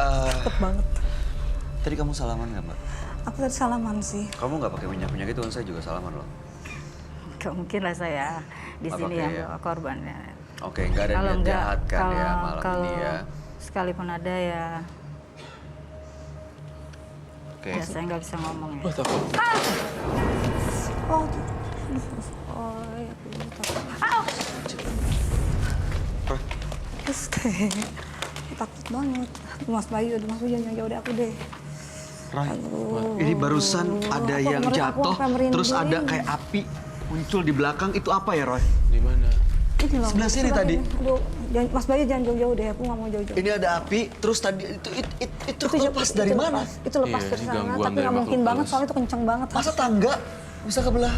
Cepet banget. Tadi kamu salaman nggak, Mbak? Aku tadi salaman sih. Kamu nggak pakai minyak gitu kan, saya juga salaman loh. Gak mungkin lah saya di sini yang bawa korbannya. Oke, nggak ada niat jahat kan ya malam ini ya? Sekalipun ada ya. Oke. Ya saya nggak bisa ngomong ya. Wah, takut. Oh, ya terus takut banget. Mas Bayu jangan jauh dari aku deh. Roy, ini barusan ada yang jatuh, terus ada kayak api muncul di belakang. Itu apa ya, Roy? Di mana? Ini loh. Sebelah sini tadi. Aduh, Mas Bayu jangan jauh-jauh deh. Aku nggak mau jauh-jauh. Ini ada api, terus tadi itu lepas dari mana? Itu lepas Iya, dari ini sana, gangguan tapi dari nggak mungkin makhluk banget halus. soalnya itu kenceng banget. Masa tangga bisa kebelah?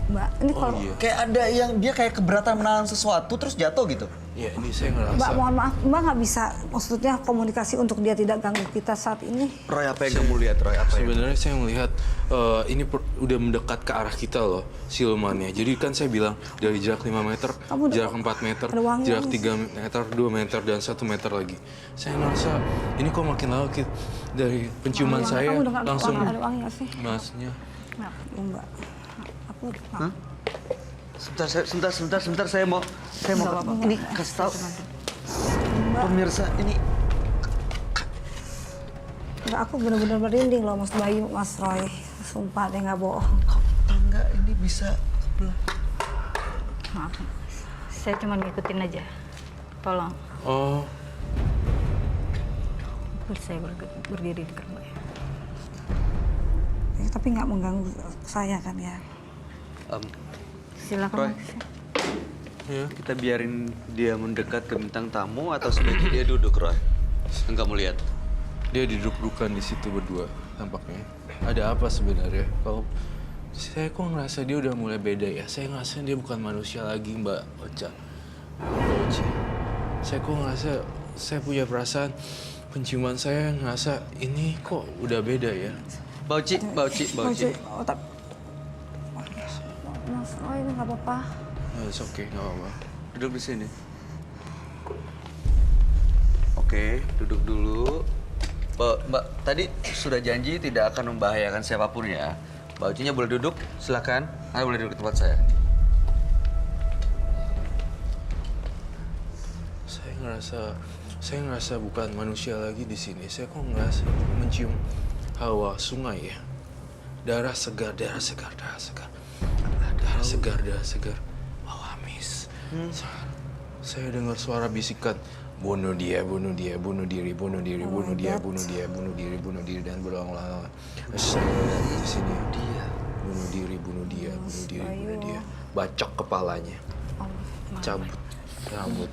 Mbak, ini kalau iya. Kayak ada yang dia kayak keberatan menahan sesuatu terus jatuh gitu. Iya, ini saya ngerasa. Mbak, mohon maaf, Mbak nggak bisa, maksudnya komunikasi untuk dia tidak ganggu kita saat ini. Roy, apa yang kamu lihat, Roy? Apa yang? Sebenarnya saya melihat ini udah mendekat ke arah kita loh, silumannya. Jadi kan saya bilang dari jarak 5 meter, jarak 4 meter, jarak 3 meter, 2 meter, dan 1 meter lagi. Saya ngerasa ini kok makin lama dari penciuman saya Kamu udah nggak langsung ada wangi nggak sih? masnya. Ya, Mbak. Aku Hah? Sebentar, saya mau ini kasih tahu pemirsa ini. Mbak, aku benar-benar merinding loh, Mas Bayu, Mas Roy. Sumpah deh nggak bohong. Kok tangga ini bisa kebelah? Maaf, saya cuma ngikutin aja. Tolong, Oh, saya berdiri di gerbang. Tapi nggak mengganggu saya kan ya. Silakan. Roy, ya. kita biarin dia mendekat ke bintang tamu atau sebaiknya dia duduk, Roy? Yang kamu lihat? Dia duduk-dudukan di situ berdua tampaknya. Ada apa sebenarnya? Kalau saya kok ngerasa dia udah mulai beda ya. Saya ngerasa dia bukan manusia lagi, Mbak Ocha. Mbak Oci. Saya kok ngerasa saya punya perasaan penciuman saya ngerasa ini kok udah beda ya. Bauci. Oh, tapi... Mas Roy, ini nggak apa-apa. Oh, it's okay, nggak apa-apa. Duduk di sini. Oke, duduk dulu. Mbak, tadi sudah janji tidak akan membahayakan siapapun ya. Mbak Ucinya boleh duduk, silakan. Anda boleh duduk di tempat saya. Saya ngerasa bukan manusia lagi di sini. Saya kok ngerasa mencium hawa sungai ya. Darah segar. Bau amis. Saya dengar suara bisikan, bunuh dia, bunuh diri, dan berulang-ulang. Saya lihat di sini dia, bunuh dia. Bacok kepalanya, cabut rambut.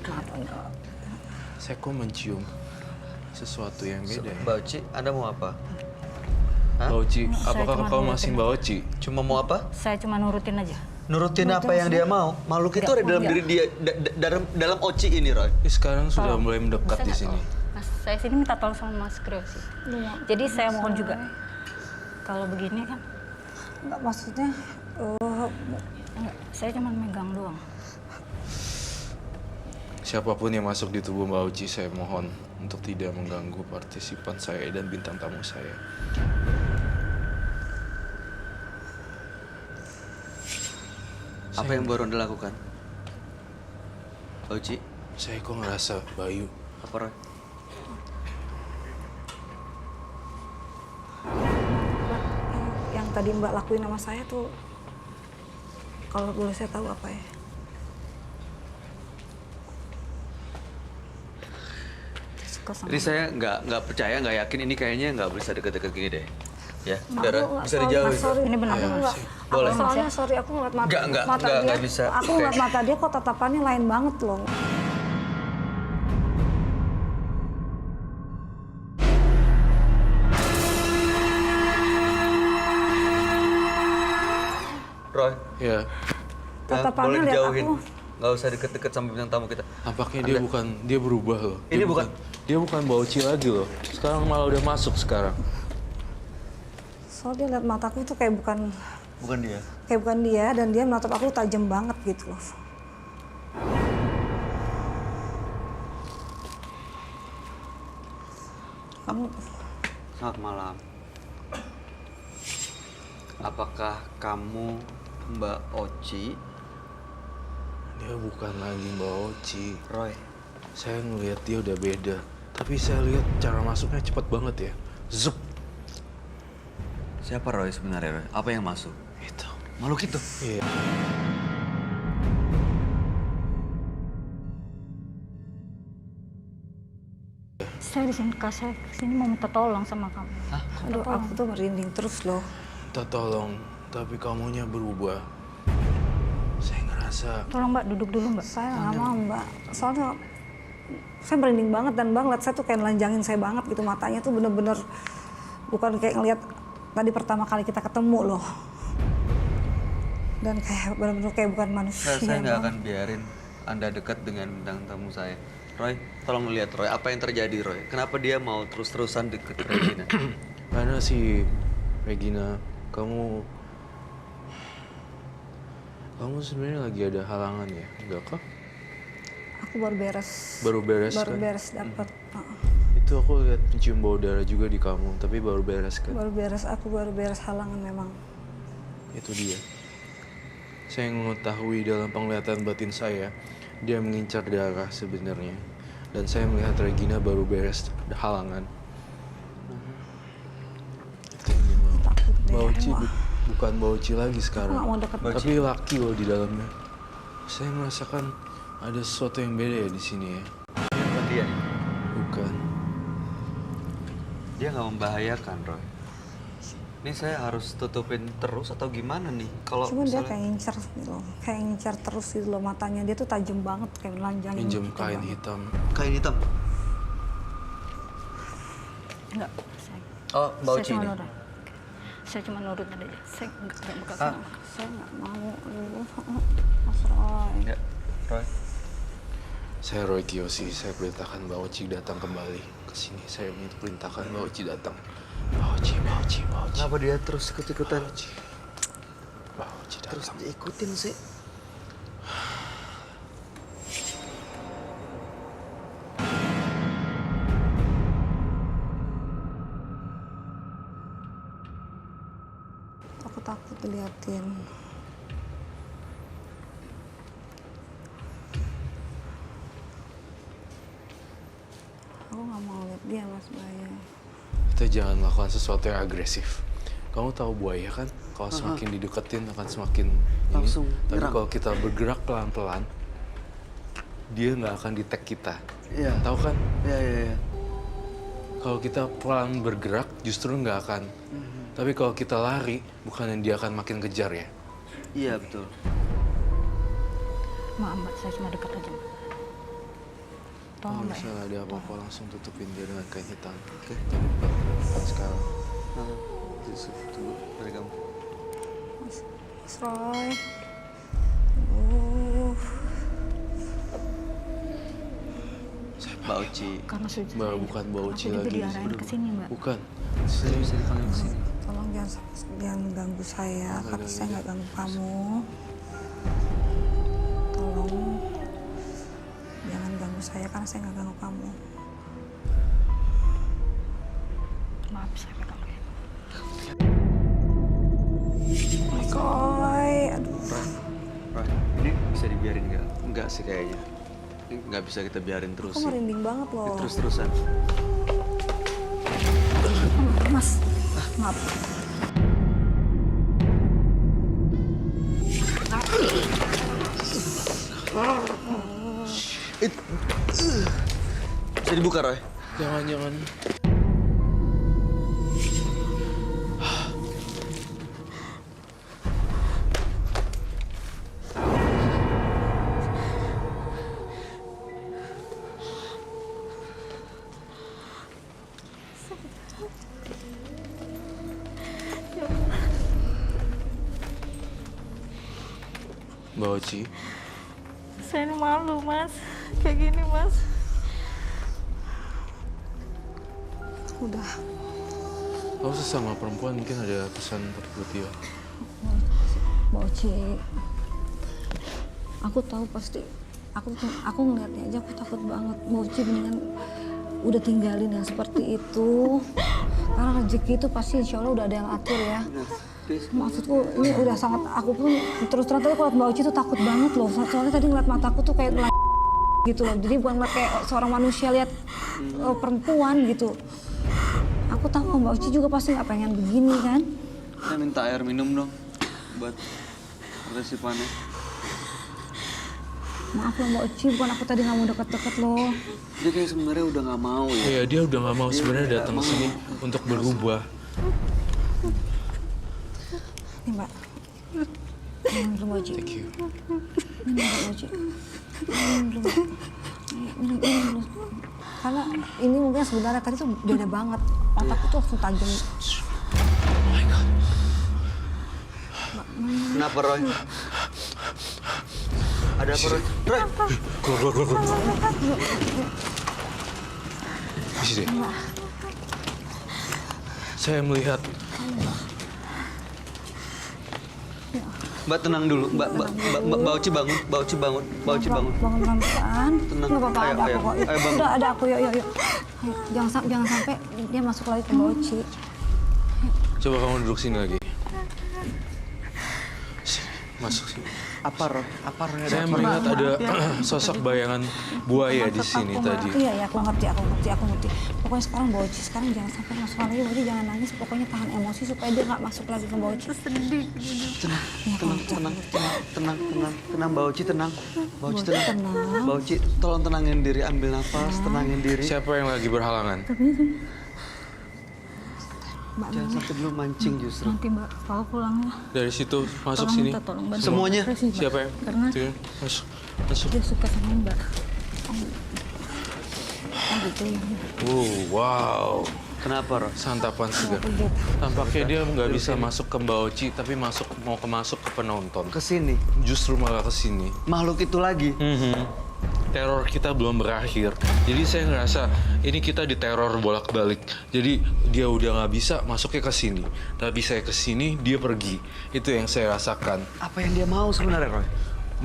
Saya kok mencium sesuatu yang beda ya. Mbak Uci, Anda mau apa? Mbak Oci, apakah cuma kau nurutin masih Mbak Oci? Cuma mau apa? Saya cuma nurutin aja. Nurutin apa yang dia mau. Makhluk itu ada dalam diri dia, dalam Oci ini, Roy. Sekarang sudah mulai mendekat di sini. Mas, saya sini minta tolong sama Mas Kreo sih. Jadi saya mohon juga. Kalau begini kan, Nggak, maksudnya... enggak, saya cuma megang doang. Siapapun yang masuk di tubuh Mbak Oci, saya mohon untuk tidak mengganggu partisipan saya dan bintang tamu saya. Apa yang baru Anda lakukan? Mbak Uci, Saya kok ngerasa Bayu. apa, Roy? Yang tadi Mbak lakuin sama saya tuh, kalau boleh saya tahu apa ya? Suka sama. Jadi saya nggak percaya, nggak yakin ini kayaknya nggak bisa deket-deket gini deh. Ya, Aku Dara, nggak- bisa sorry, dijauhin. Mas, sorry. Ini benar. Aku nggak. Boleh. Soalnya sorry, aku ngeliat mata dia. Nggak bisa. Aku ngeliat mata dia kok tatapannya lain banget loh. Roy, Ya, Tatapannya boleh lihat dijauhin. aku. Nggak usah deket-deket sama bintang tamu kita. nampaknya dia berubah loh. Ini Dia bukan Mbak Oci lagi loh. Sekarang malah udah masuk sekarang. Soalnya dia lihat mataku tuh kayak bukan Bukan dia. dan dia menatap aku tajam banget gitu loh. Kamu Selamat malam. Apakah kamu Mbak Oci? Dia bukan lagi Mbak Oci. Roy. Saya ngelihat dia udah beda. Tapi saya lihat cara masuknya cepat banget ya. Zup. Siapa Roy sebenarnya, Roy? Apa yang masuk? Itu. Makhluk itu? Iya. Saya di sini, Kak, saya kesini mau minta tolong sama kamu. Hah? aduh aku tuh merinding terus loh. Minta tolong, tapi kamunya berubah. Saya ngerasa Tolong Mbak, duduk dulu Mbak. Saya nggak mau Mbak. Soalnya saya merinding banget dan Bang liat saya tuh kayak nelanjangin saya banget gitu, matanya tuh bener-bener bukan kayak ngeliat tadi pertama kali kita ketemu loh. Dan kayak bener-bener kayak bukan manusia. Saya nggak Bang. akan biarin Anda dekat dengan bintang tamu saya. Roy, tolong lihat Roy, apa yang terjadi Roy? Kenapa dia mau terus-terusan deket Regina? karena si Regina, kamu sebenarnya lagi ada halangan ya, enggak kah? Aku baru beres. Baru beres Baru kan? beres dapet. Itu aku lihat mencium bau darah juga di kamu, tapi baru beres kan? Baru beres. Aku baru beres halangan memang. Itu dia. Saya mengetahui dalam penglihatan batin saya, dia mengincar darah sebenarnya. Dan saya melihat Regina baru beres halangan. Itu yang dia mau. Takut deh. Bauci bukan Bauci lagi sekarang. Aku nggak mau deket. Tapi laki loh di dalamnya. Saya merasakan ada sesuatu yang beda ya di sini ya. Bukan dia nih. Bukan. Dia nggak membahayakan Roy. Ini saya harus tutupin terus atau gimana nih? Kalau Cuma dia misalnya- kayak ngincar gitu loh. Kayak ngincar terus gitu loh matanya. Dia tuh tajam banget kayak nelanjangin. Pinjam gitu kain banget. hitam. kain hitam. Enggak, saya. Oh, Mbak Saya Oci cuma ini. nurut. Saya cuma nurut aja. Saya nggak buka Ah. sama. Saya nggak mau. Aduh, Mas Roy. Ya, Roy. Saya Roy Kiyoshi, saya perintahkan Mbak Oci datang kembali ke sini. Saya perintahkan Mbak Oci datang. Mbak Oci. Kenapa dia terus ikut-ikutan? Mbak Oci Terus datang. diikutin sih. Aku takut diliatin. Aku nggak mau lihat dia Mas Bayu. Kita jangan lakukan sesuatu yang agresif. Kamu tahu buaya kan? Kalau semakin dideketin akan semakin Langsung ini. Tapi nyerang. kalau kita bergerak pelan-pelan, dia nggak akan detect kita. Iya. Tahu kan? Iya. Kalau kita pelan bergerak, justru nggak akan. Tapi kalau kita lari, bukannya dia akan makin kejar ya? Iya, betul. Maaf Mbak, saya cuma dekat aja Mbak. Kalau Tolong Mbak ya. misalnya ada apa-apa langsung tutupin dia dengan kain hitam. Oke. Tapi bukan sekarang. Tunggu dari kamu. Mas Roy. Mbak Oci. Karena sudah Mbak, saya- bukan Mbak Oci aku juga lagi. diarahin ke sini Mbak. Bukan. Saya bisa dipanggil ke sini. Tolong jangan ganggu saya karena saya nggak ganggu kamu. Tolong jangan ganggu saya karena saya nggak ganggu kamu. Maaf saya pegang ya. Roy, aduh. Roy, ini bisa dibiarin nggak? Nggak sih kayaknya. Ini nggak bisa kita biarin terus Aku sih. merinding banget loh. Terus-terusan. Mas, maaf. Bisa dibuka, Roy? Jangan. Mbak Oci, Saya ini malu Mas, kayak gini Mas. Udah. kamu sesama perempuan mungkin ada pesan buat dia. Mbak Oci, aku tahu pasti. Aku ngeliatnya aja aku takut banget. Mbak Oci mendingan udah tinggalin yang seperti itu. Karena rezeki itu pasti insya Allah udah ada yang atur ya. Maksudku ini udah sangat, aku pun terus terang tadi kalau Mbak Oci tuh takut banget loh. Soalnya tadi ngeliat mataku tuh kayak gitu loh. Jadi bukan ngeliat kayak seorang manusia lihat perempuan gitu. Aku tahu Mbak Oci juga pasti nggak pengen begini kan. Saya minta air minum dong buat resipannya. Maaf loh Mbak Oci, bukan aku tadi nggak mau deket-deket loh. Dia kayak sebenarnya udah nggak mau ya. Iya, dia udah nggak mau sebenarnya datang ke sini untuk berubah. Nih Mbak, minum dulu Mbak Oci. Thank you. Minum Mbak Oci. Minum dulu. Minum dulu. Karena ini mungkin sebenarnya tadi tuh beda banget. Mataku tuh langsung tajam. Oh my God. Kenapa Roy? Ada apa Roy? Roy! Keluar. Di sini. Saya melihat. Mbak tenang dulu, Mbak Oci bangun, Mbak Oci bangun, Mbak Oci bangun. Bangun pelan-pelan. Tenang. Nggak apa-apa, Ayo, ada ayo. aku kok. Ayo, bangun. Udah ada aku, yuk. Ayo, jangan sampai dia masuk lagi ke Mbak Oci. Coba kamu duduk sini lagi. Sini, masuk sini. Apa Roy? Apa Roy? Saya melihat ada sosok bayangan buaya di sini Aku, Mbak. tadi. Iya, aku ngerti. Pokoknya sekarang Mbak Oci, sekarang jangan sampai masuk lagi. Mbak Oci jangan nangis, pokoknya tahan emosi supaya dia nggak masuk lagi ke Mbak Oci. Tenang, Mbak Oci tenang. Mbak Oci tenang. Tenang. Mbak Oci, tolong tenangin diri, ambil nafas, tenangin diri. Siapa yang lagi berhalangan? Mbak, Jangan sampai dulu mancing justru. Nanti Mbak, Papa pulang ya. Dari situ masuk Tolong sini. minta tolong bantu. Semuanya? Operasi, Mbak. Siapa yang? Karena Tuh, masuk. Masuk. dia suka sama Mbak. Gitu ya. Wow. Kenapa Roy? Santapan segar. Tampaknya dia nggak bisa masuk ke Mbak Oci, tapi mau masuk ke penonton. Kesini, Justru malah ke sini. makhluk itu lagi. Teror kita belum berakhir. Jadi saya ngerasa ini kita diteror bolak-balik. Jadi dia udah nggak bisa masuknya ke sini. Tapi saya ke sini, dia pergi. Itu yang saya rasakan. Apa yang dia mau sebenarnya Roy?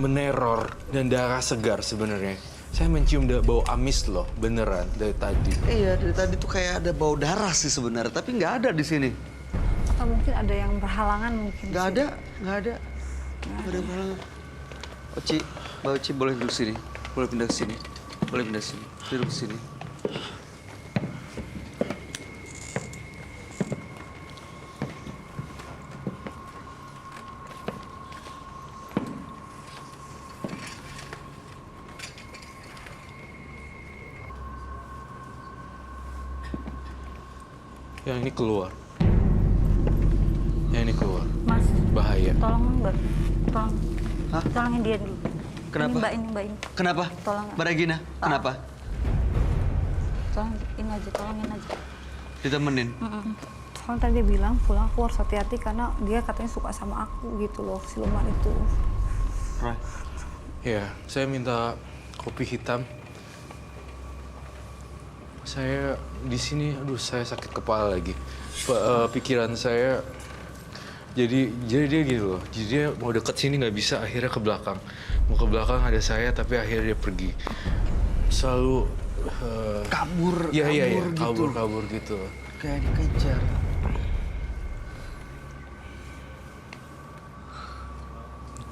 Meneror dan darah segar sebenarnya. Saya mencium bau amis loh, beneran dari tadi. Iya, dari tadi tuh kayak ada bau darah sih sebenarnya, tapi nggak ada di sini. Atau mungkin ada yang berhalangan mungkin. Nggak ada. Nggak ada berhalangan. Oci, Mbak Oci boleh duduk sini. Boleh pindah ke sini. Boleh pindah ke sini. Duduk ke sini. Yang ini keluar. Yang ini keluar. Mas, Bahaya. tolong Mbak. Tolong. Hah? Tolongin dia dulu. Kenapa? Ini Mbak ini. Kenapa? Tolong. Mbak Regina, kenapa? Tolong ini aja, tolongin aja. Ditemenin. Soalnya tadi dia bilang pulang aku harus hati-hati karena dia katanya suka sama aku gitu loh, siluman itu. Roy, Ya, saya minta kopi hitam. Saya di sini, aduh saya sakit kepala lagi. Pikiran saya, jadi dia gitu loh. Jadi dia mau deket sini nggak bisa, akhirnya ke belakang. Mau ke belakang ada saya, tapi akhirnya dia pergi. Selalu kabur iya, gitu. kabur gitu. Kayak dikejar.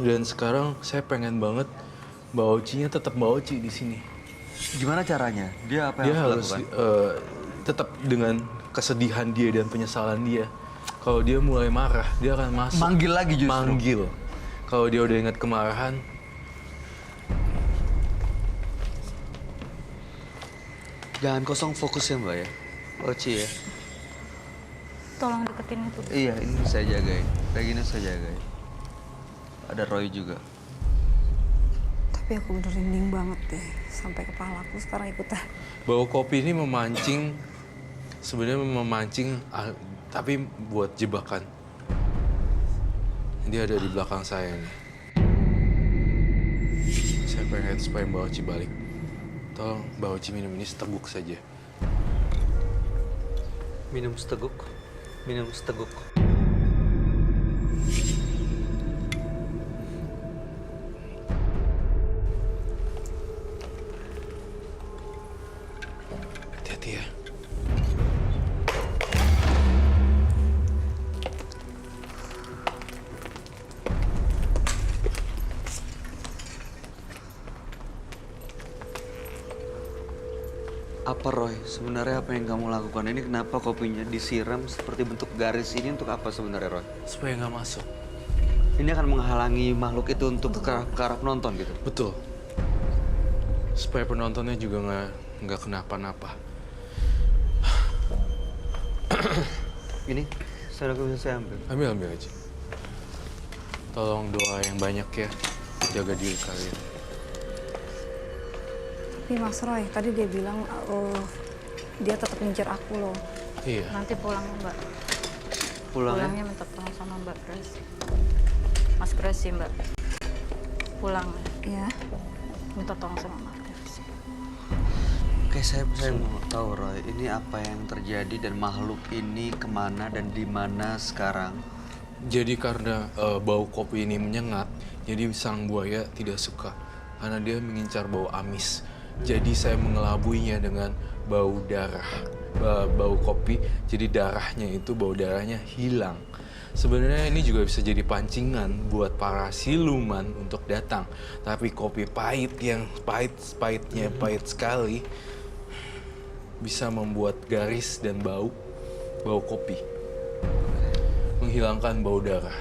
Dan sekarang saya pengen banget Mbak Oci-nya tetap Mbak Oci di sini. Gimana caranya? Dia apa Dia yang harus tetap dengan kesedihan dia dan penyesalan dia. Kalau dia mulai marah, dia akan masuk. Manggil lagi justru. Manggil. Kalau dia udah ingat kemarahan, Jangan kosong fokus ya Mbak ya. Oci ya. Tolong deketin itu. Iya, ini saya jagain. Regina saya jagain. Ada Roy juga. Tapi aku bener merinding banget deh, sampai kepala aku sekarang ikutan. bau kopi ini memancing, sebenarnya memancing, tapi buat jebakan. Dia ada di belakang saya nih. Saya pengen supaya Mbak Oci balik. Tolong Mbak Oci minum ini seteguk saja. Minum seteguk. Minum seteguk. Hati-hati. hati-hati ya. Apa Roy? Sebenarnya apa yang kamu lakukan ini? Kenapa kopinya disiram seperti bentuk garis ini untuk apa sebenarnya Roy? Supaya nggak masuk. Ini akan menghalangi makhluk itu untuk ke arah penonton gitu. Betul. Supaya penontonnya juga nggak kenapa-napa. Ini bisa saya ambil. Ambil aja. Tolong doa yang banyak ya. Jaga diri kalian. Tapi Mas Roy, tadi dia bilang dia tetap ngincer aku loh. Iya. Nanti pulang Mbak. Pulangnya minta tolong sama Mbak Grace. Mas Grace sih Mbak. Pulang. Iya. Minta tolong sama Mas Grace. Oke, saya mau tahu Roy, ini apa yang terjadi dan makhluk ini kemana dan di mana sekarang? Jadi karena bau kopi ini menyengat, jadi sang buaya tidak suka karena dia mengincar bau amis. Jadi saya mengelabuinya dengan bau darah, bau kopi. Jadi bau darahnya hilang. Sebenarnya ini juga bisa jadi pancingan buat para siluman untuk datang. Tapi kopi pahit yang pahit sekali bisa membuat garis dan bau kopi. Menghilangkan bau darah.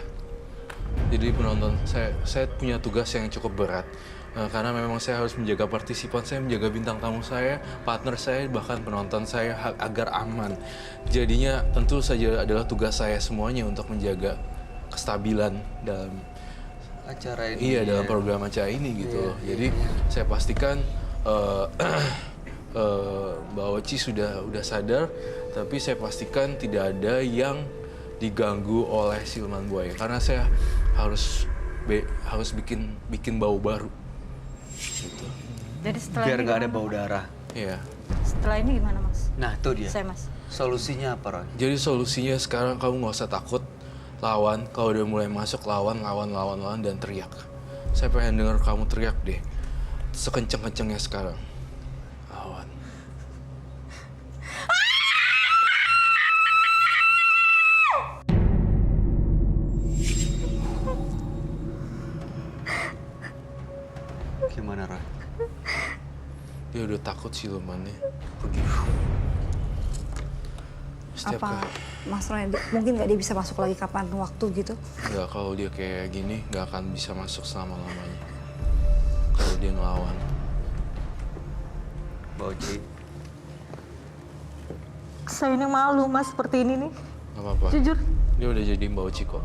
Jadi penonton, saya punya tugas yang cukup berat. Karena memang saya harus menjaga partisipan saya, menjaga bintang tamu saya, partner saya, bahkan penonton saya agar aman. Jadinya tentu saja adalah tugas saya semuanya untuk menjaga kestabilan dalam Acara ini. Iya, dalam program acara ini gitu loh. Jadi saya pastikan Mbak Oci sudah sadar, tapi saya pastikan tidak ada yang diganggu oleh siluman buaya karena saya harus bikin bau baru. Gitu. Jadi setelah Biar ini nggak ada gimana, bau Mas? darah. Iya. Setelah ini gimana Mas? Nah, itu dia. Saya Mas. Solusinya apa Roy? Jadi solusinya sekarang kamu nggak usah takut, lawan. Kalau udah mulai masuk lawan dan teriak. Saya pengen dengar kamu teriak deh, sekenceng-kencengnya sekarang. Lawan. Gimana Roy? Dia udah takut silumannya. Pergi. Setiap Apa Mas Roy, mungkin nggak dia bisa masuk lagi kapan waktu gitu? Nggak, kalau dia kayak gini nggak akan bisa masuk selama-lamanya. Kalau dia ngelawan. Mbak Oci. Saya ini malu Mas seperti ini nih. Nggak apa-apa. Jujur. Dia udah jadi Mbak Oci kok.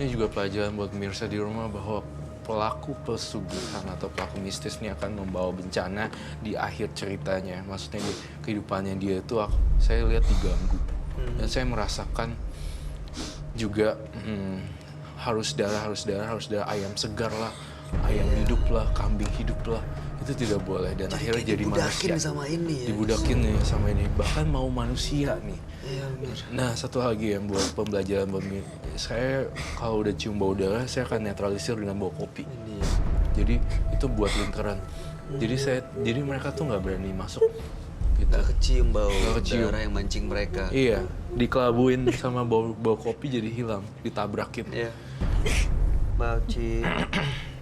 Ini juga pelajaran buat pemirsa di rumah bahwa pelaku pesugihan atau pelaku mistis ini akan membawa bencana di akhir ceritanya. Maksudnya di kehidupannya dia itu saya lihat diganggu. Dan saya merasakan juga harus darah ayam segar lah, ayam hidup lah, kambing hidup lah. Itu tidak boleh dan akhirnya jadi manusia. Sama ini ya. Dibudakin nih sama ini, bahkan mau manusia nih. Iya, benar. Nah, satu lagi yang buat pembelajaran saya kalau udah cium bau darah, saya akan netralisir dengan bau kopi. Ini. Jadi itu buat lingkaran. Jadi mereka tuh nggak berani masuk. Gitu. Nggak kecium bau Nggak kecium. darah yang mancing mereka. Iya, dikelabuin sama bau kopi jadi hilang, ditabrakin. Iya. Mbak Oci.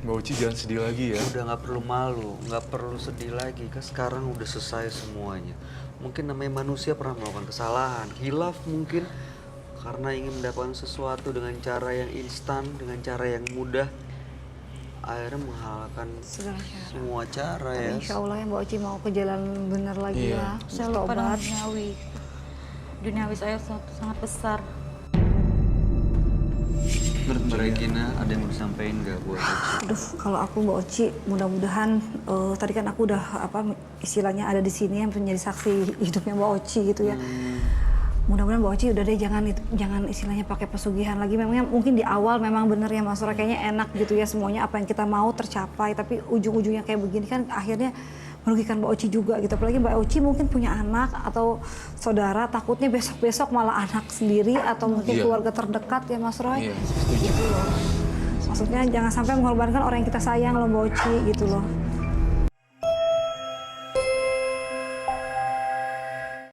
Mbak Uci jangan sedih lagi ya. Udah nggak perlu malu, nggak perlu sedih lagi. Kan sekarang udah selesai semuanya. Mungkin namanya manusia pernah melakukan kesalahan, hilaf mungkin karena ingin mendapatkan sesuatu dengan cara yang instan, dengan cara yang mudah. Akhirnya menghalalkan Segala cara. semua cara Tapi ya. insya Allah ya Mbak Oci mau ke jalan bener lagi Iya. ya. Saya Padahal obat. duniawi saya sangat besar. Menurut Mbak Regina ada yang mau disampaikan nggak buat Oci? Aduh, kalau aku Mbak Oci, mudah-mudahan tadi kan aku udah istilahnya ada di sini yang menjadi saksi hidupnya Mbak Oci gitu ya. Mudah-mudahan Mbak Oci udah deh jangan istilahnya pakai pesugihan lagi. Memangnya mungkin di awal memang bener ya Mas Roy, kayaknya enak gitu ya semuanya apa yang kita mau tercapai, tapi ujung-ujungnya kayak begini kan akhirnya merugikan Mbak Oci juga gitu. Apalagi Mbak Oci mungkin punya anak atau saudara, takutnya besok-besok malah anak sendiri atau mungkin Iya. keluarga terdekat ya Mas Roy. Iya, setuju. Gitu loh. Maksudnya jangan sampai mengorbankan orang yang kita sayang loh Mbak Oci gitu loh.